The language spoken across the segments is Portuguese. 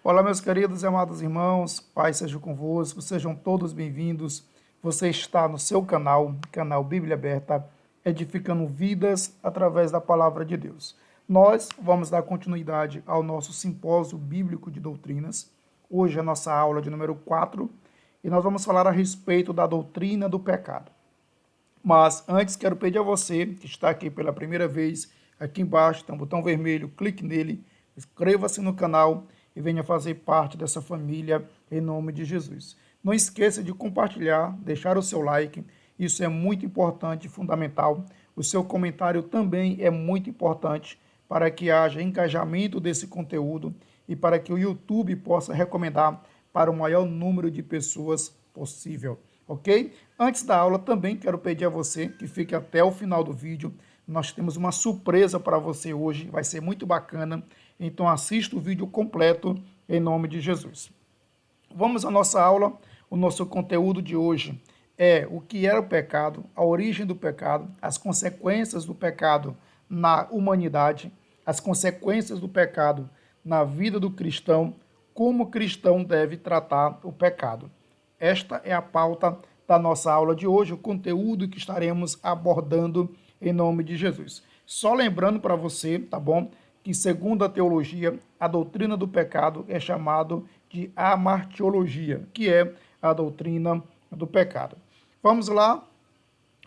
Olá, meus queridos e amados irmãos, Pai seja convosco, sejam todos bem-vindos. Você está no seu canal Bíblia Aberta, edificando vidas através da palavra de Deus. Nós vamos dar continuidade ao nosso simpósio bíblico de doutrinas. Hoje é a nossa aula de número 4 e nós vamos falar a respeito da doutrina do pecado. Mas antes quero pedir a você que está aqui pela primeira vez, aqui embaixo tem um botão vermelho, clique nele, inscreva-se no canal e venha fazer parte dessa família em nome de Jesus. Não esqueça de compartilhar, deixar o seu like, isso é muito importante e fundamental. O seu comentário também é muito importante para que haja engajamento desse conteúdo e para que o YouTube possa recomendar para o maior número de pessoas possível. Ok? Antes da aula, também quero pedir a você que fique até o final do vídeo. Nós temos uma surpresa para você hoje, vai ser muito bacana. Então assista o vídeo completo em nome de Jesus. Vamos à nossa aula. O nosso conteúdo de hoje é o que era o pecado, a origem do pecado, as consequências do pecado na humanidade, as consequências do pecado na vida do cristão, como o cristão deve tratar o pecado. Esta é a pauta da nossa aula de hoje, o conteúdo que estaremos abordando em nome de Jesus. Só lembrando para você, tá bom, que segundo a teologia, a doutrina do pecado é chamado de amartiologia, que é a doutrina do pecado. Vamos lá,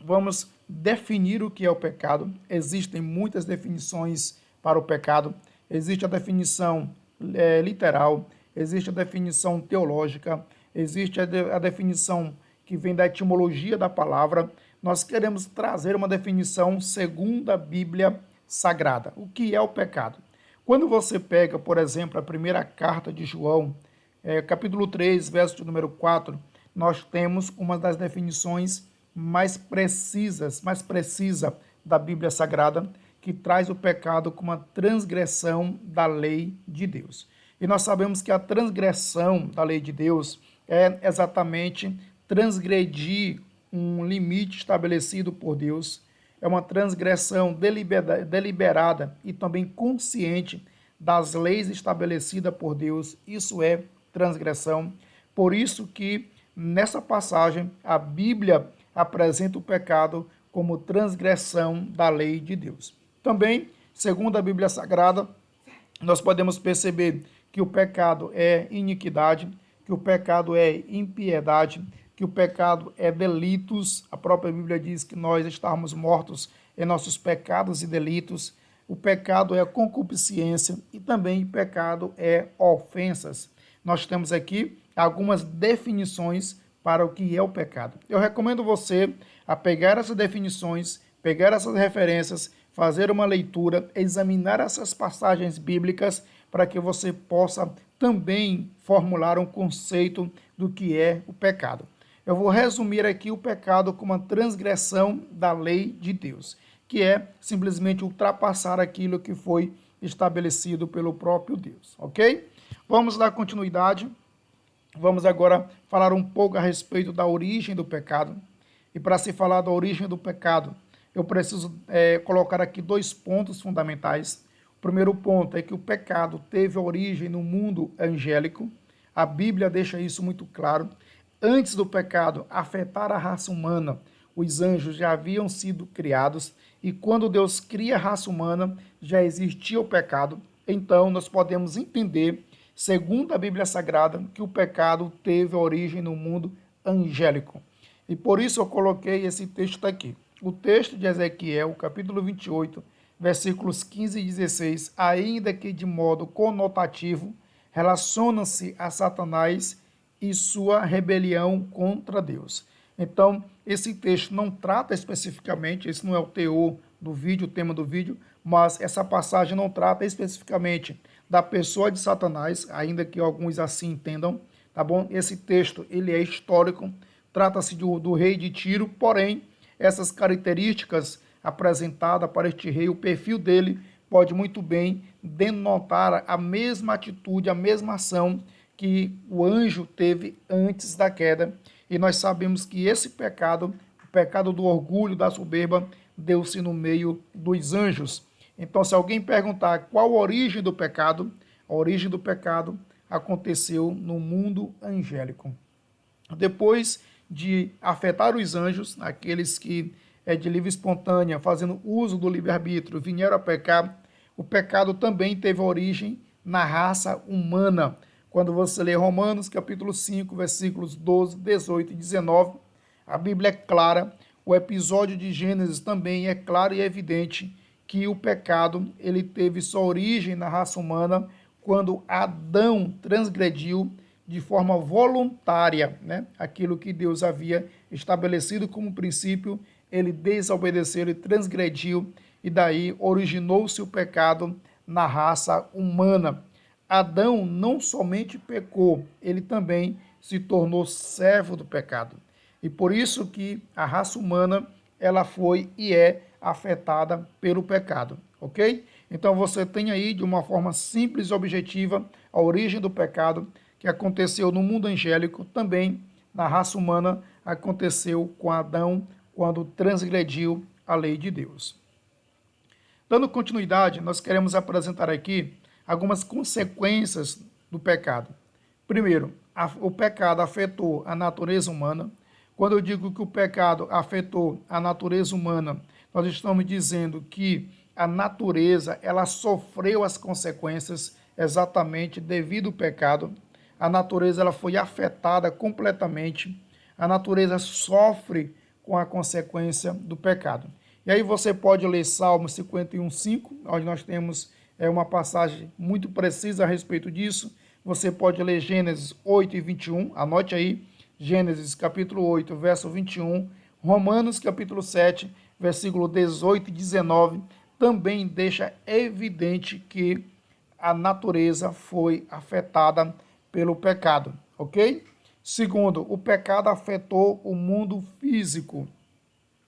vamos definir o que é o pecado. Existem muitas definições para o pecado. Existe a definição literal, existe a definição teológica, existe a definição que vem da etimologia da palavra. Nós queremos trazer uma definição segundo a Bíblia Sagrada. O que é o pecado? Quando você pega, por exemplo, a primeira carta de João, capítulo 3, verso de número 4, nós temos uma das definições mais precisa da Bíblia Sagrada, que traz o pecado como uma transgressão da lei de Deus. E nós sabemos que a transgressão da lei de Deus é exatamente transgredir um limite estabelecido por Deus, é uma transgressão deliberada e também consciente das leis estabelecidas por Deus. Isso é transgressão. Por isso que nessa passagem a Bíblia apresenta o pecado como transgressão da lei de Deus. Também, segundo a Bíblia Sagrada, nós podemos perceber que o pecado é iniquidade, que o pecado é impiedade, que o pecado é delitos. A própria Bíblia diz que nós estamos mortos em nossos pecados e delitos. O pecado é concupiscência e também o pecado é ofensas. Nós temos aqui algumas definições para o que é o pecado. Eu recomendo você a pegar essas definições, pegar essas referências, fazer uma leitura, examinar essas passagens bíblicas para que você possa também formular um conceito do que é o pecado. Eu vou resumir aqui o pecado como uma transgressão da lei de Deus, que é simplesmente ultrapassar aquilo que foi estabelecido pelo próprio Deus, ok? Vamos dar continuidade. Vamos agora falar um pouco a respeito da origem do pecado. E para se falar da origem do pecado, eu preciso colocar aqui dois pontos fundamentais. O primeiro ponto é que o pecado teve origem no mundo angélico. A Bíblia deixa isso muito claro. Antes do pecado afetar a raça humana, os anjos já haviam sido criados, e quando Deus cria a raça humana, já existia o pecado. Então, nós podemos entender, segundo a Bíblia Sagrada, que o pecado teve origem no mundo angélico. E por isso eu coloquei esse texto aqui. O texto de Ezequiel, capítulo 28, versículos 15 e 16, ainda que de modo conotativo, relaciona-se a Satanás e sua rebelião contra Deus. Então, esse texto não trata especificamente, esse não é o teor do vídeo, o tema do vídeo, mas essa passagem não trata especificamente da pessoa de Satanás, ainda que alguns assim entendam, tá bom? Esse texto, ele é histórico, trata-se do rei de Tiro, porém, essas características apresentadas para este rei, o perfil dele pode muito bem denotar a mesma atitude, a mesma ação que o anjo teve antes da queda. E nós sabemos que esse pecado, o pecado do orgulho, da soberba, deu-se no meio dos anjos. Então, se alguém perguntar qual a origem do pecado aconteceu no mundo angélico. Depois de afetar os anjos, aqueles que de livre e espontânea, fazendo uso do livre-arbítrio, vieram a pecar, o pecado também teve origem na raça humana. Quando você lê Romanos, capítulo 5, versículos 12, 18 e 19, a Bíblia é clara, o episódio de Gênesis também é claro e evidente que o pecado ele teve sua origem na raça humana quando Adão transgrediu de forma voluntária, né, aquilo que Deus havia estabelecido como princípio, ele desobedeceu, ele transgrediu, e daí originou-se o pecado na raça humana. Adão não somente pecou, ele também se tornou servo do pecado. E por isso que a raça humana, ela foi e é afetada pelo pecado, ok? Então você tem aí, de uma forma simples e objetiva, a origem do pecado, que aconteceu no mundo angélico, também na raça humana, aconteceu com Adão, quando transgrediu a lei de Deus. Dando continuidade, nós queremos apresentar aqui algumas consequências do pecado. Primeiro, o pecado afetou a natureza humana. Quando eu digo que o pecado afetou a natureza humana, nós estamos dizendo que a natureza ela sofreu as consequências exatamente devido ao pecado. A natureza ela foi afetada completamente. A natureza sofre com a consequência do pecado. E aí você pode ler Salmo 51:5, onde nós temos uma passagem muito precisa a respeito disso. Você pode ler Gênesis 8:21, anote aí, Gênesis capítulo 8, verso 21, Romanos capítulo 7, versículo 18 e 19, também deixa evidente que a natureza foi afetada pelo pecado, ok? Segundo, o pecado afetou o mundo físico.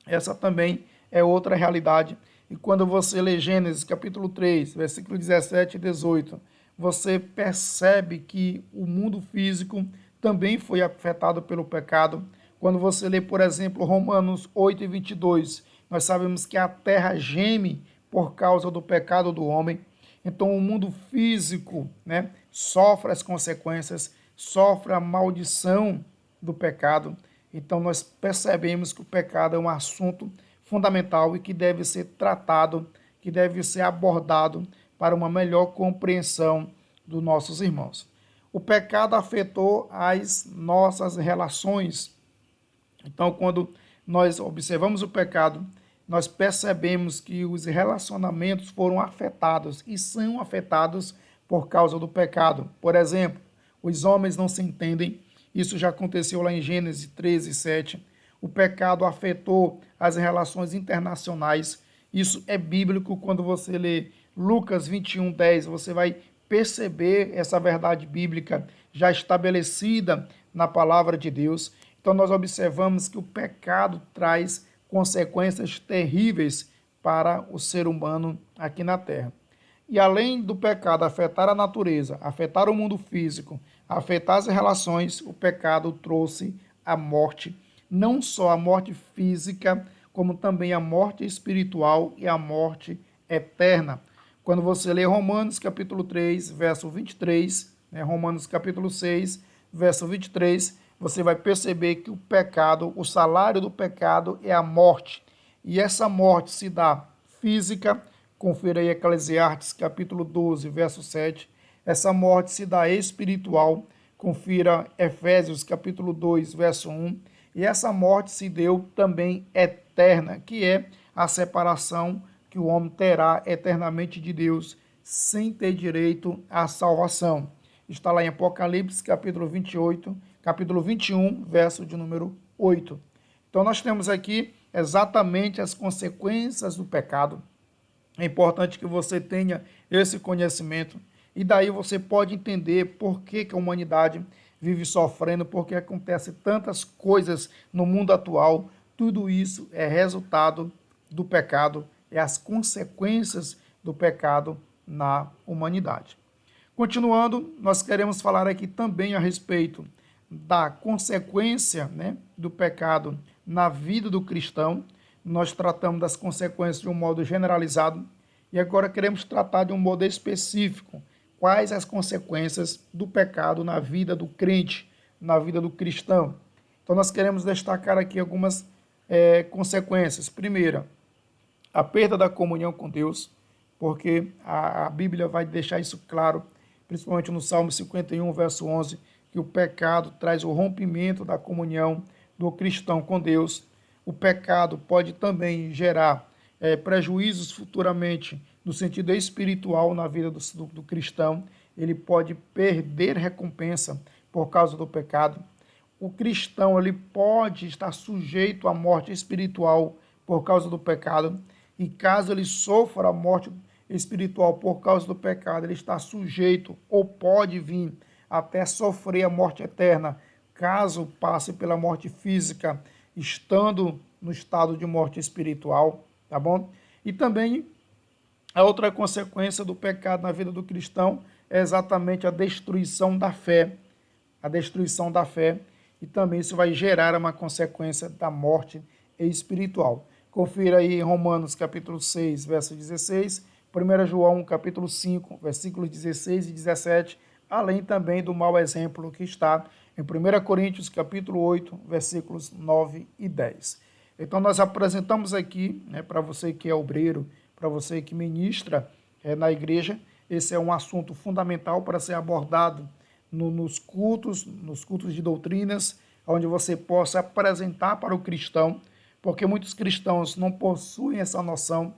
Essa também é outra realidade. E quando você lê Gênesis capítulo 3, versículo 17 e 18, você percebe que o mundo físico também foi afetado pelo pecado. Quando você lê, por exemplo, Romanos 8 e 22, nós sabemos que a terra geme por causa do pecado do homem. Então o mundo físico, né, sofre as consequências, sofre a maldição do pecado. Então nós percebemos que o pecado é um assunto fundamental e que deve ser tratado, que deve ser abordado para uma melhor compreensão dos nossos irmãos. O pecado afetou as nossas relações. Então, quando nós observamos o pecado, nós percebemos que os relacionamentos foram afetados e são afetados por causa do pecado. Por exemplo, os homens não se entendem. Isso já aconteceu lá em Gênesis 13, 7. O pecado afetou as relações internacionais. Isso é bíblico. Quando você lê Lucas 21, 10, você vai perceber essa verdade bíblica já estabelecida na palavra de Deus. Então nós observamos que o pecado traz consequências terríveis para o ser humano aqui na Terra. E além do pecado afetar a natureza, afetar o mundo físico, afetar as relações, o pecado trouxe a morte, não só a morte física, como também a morte espiritual e a morte eterna. Quando você lê Romanos capítulo 3, verso 23, Romanos capítulo 6, verso 23, você vai perceber que o pecado, o salário do pecado é a morte. E essa morte se dá física, confira aí Eclesiastes capítulo 12, verso 7. Essa morte se dá espiritual, confira Efésios capítulo 2, verso 1. E essa morte se deu também eterna, que é a separação que o homem terá eternamente de Deus, sem ter direito à salvação. Está lá em Apocalipse capítulo 28, capítulo 21, verso de número 8. Então nós temos aqui exatamente as consequências do pecado. É importante que você tenha esse conhecimento e daí você pode entender por que a humanidade vive sofrendo, por que acontece tantas coisas no mundo atual. Tudo isso é resultado do pecado, é as consequências do pecado na humanidade. Continuando, nós queremos falar aqui também a respeito da consequência, do pecado na vida do cristão. Nós tratamos das consequências de um modo generalizado e agora queremos tratar de um modo específico quais as consequências do pecado na vida do crente, na vida do cristão. Então nós queremos destacar aqui algumas consequências. Primeira, a perda da comunhão com Deus, porque a Bíblia vai deixar isso claro, principalmente no Salmo 51, verso 11, que o pecado traz o rompimento da comunhão do cristão com Deus. O pecado pode também gerar prejuízos futuramente no sentido espiritual na vida do cristão. Ele pode perder recompensa por causa do pecado. O cristão ele pode estar sujeito à morte espiritual por causa do pecado. E caso ele sofra a morte espiritual por causa do pecado, ele está sujeito ou pode vir até sofrer a morte eterna, caso passe pela morte física, estando no estado de morte espiritual, tá bom? E também a outra consequência do pecado na vida do cristão é exatamente a destruição da fé. A destruição da fé, e também isso vai gerar uma consequência da morte espiritual. Confira aí em Romanos capítulo 6, verso 16, 1 João capítulo 5, versículos 16 e 17, além também do mau exemplo que está em 1 Coríntios capítulo 8, versículos 9 e 10. Então nós apresentamos aqui, para você que é obreiro, para você que ministra na igreja, esse é um assunto fundamental para ser abordado nos cultos de doutrinas, onde você possa apresentar para o cristão, porque muitos cristãos não possuem essa noção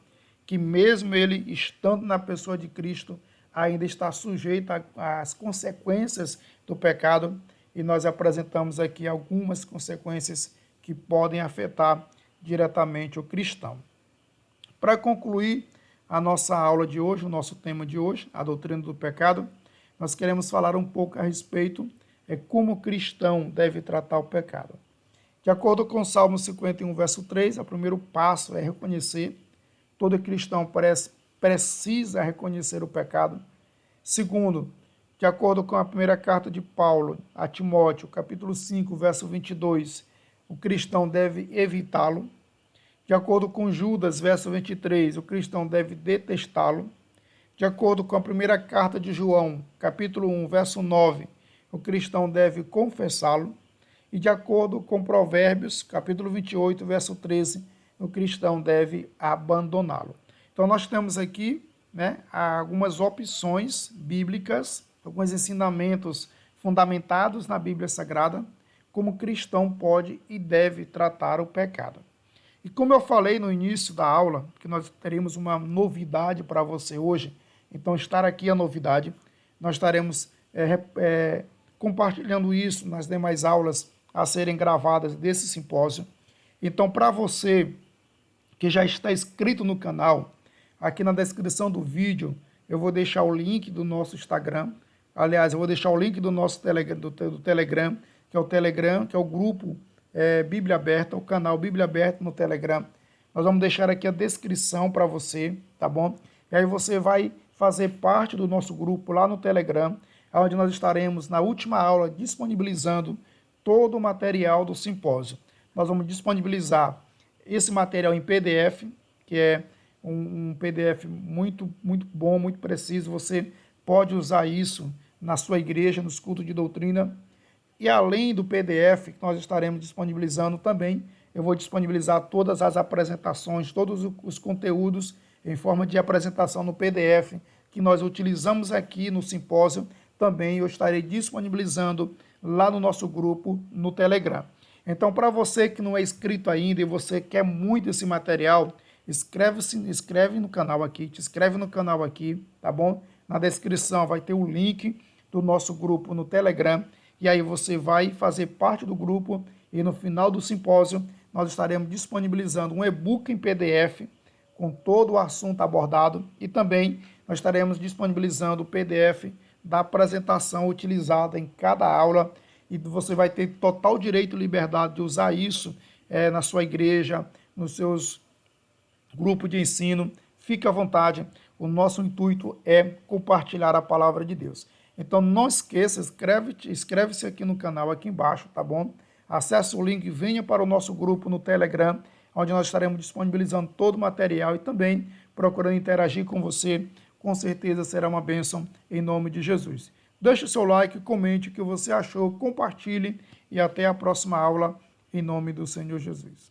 que mesmo ele estando na pessoa de Cristo, ainda está sujeito às consequências do pecado, e nós apresentamos aqui algumas consequências que podem afetar diretamente o cristão. Para concluir a nossa aula de hoje, o nosso tema de hoje, a doutrina do pecado, nós queremos falar um pouco a respeito como o cristão deve tratar o pecado. De acordo com o Salmo 51, verso 3, o primeiro passo é reconhecer. Todo cristão precisa reconhecer o pecado. Segundo, de acordo com a primeira carta de Paulo a Timóteo, capítulo 5, verso 22, o cristão deve evitá-lo. De acordo com Judas, verso 23, o cristão deve detestá-lo. De acordo com a primeira carta de João, capítulo 1, verso 9, o cristão deve confessá-lo. E de acordo com Provérbios, capítulo 28, verso 13, o cristão deve abandoná-lo. Então nós temos aqui algumas opções bíblicas, alguns ensinamentos fundamentados na Bíblia Sagrada, como o cristão pode e deve tratar o pecado. E como eu falei no início da aula, que nós teremos uma novidade para você hoje, então estar aqui a novidade, nós estaremos compartilhando isso nas demais aulas a serem gravadas desse simpósio. Então, para você que já está inscrito no canal, aqui na descrição do vídeo eu vou deixar o link do nosso Instagram. Aliás, eu vou deixar o link do nosso Telegram, que é o grupo Bíblia Aberta, o canal Bíblia Aberta no Telegram. Nós vamos deixar aqui a descrição para você, tá bom? E aí você vai fazer parte do nosso grupo lá no Telegram, onde nós estaremos na última aula disponibilizando todo o material do simpósio. Nós vamos disponibilizar esse material em PDF, que é um PDF muito, muito bom, muito preciso. Você pode usar isso na sua igreja, nos cultos de doutrina. E além do PDF que nós estaremos disponibilizando também, eu vou disponibilizar todas as apresentações, todos os conteúdos em forma de apresentação no PDF que nós utilizamos aqui no simpósio. Também eu estarei disponibilizando lá no nosso grupo no Telegram. Então, para você que não é inscrito ainda e você quer muito esse material, inscreve no canal aqui, te inscreve no canal aqui, tá bom? Na descrição vai ter o link do nosso grupo no Telegram, e aí você vai fazer parte do grupo, e no final do simpósio nós estaremos disponibilizando um e-book em PDF com todo o assunto abordado, e também nós estaremos disponibilizando o PDF da apresentação utilizada em cada aula, e você vai ter total direito e liberdade de usar isso na sua igreja, nos seus grupos de ensino. Fique à vontade, o nosso intuito é compartilhar a palavra de Deus. Então não esqueça, inscreve-se aqui no canal, aqui embaixo, tá bom? Acesse o link e venha para o nosso grupo no Telegram, onde nós estaremos disponibilizando todo o material e também procurando interagir com você com certeza será uma bênção em nome de Jesus. Deixe o seu like, comente o que você achou, compartilhe e até a próxima aula em nome do Senhor Jesus.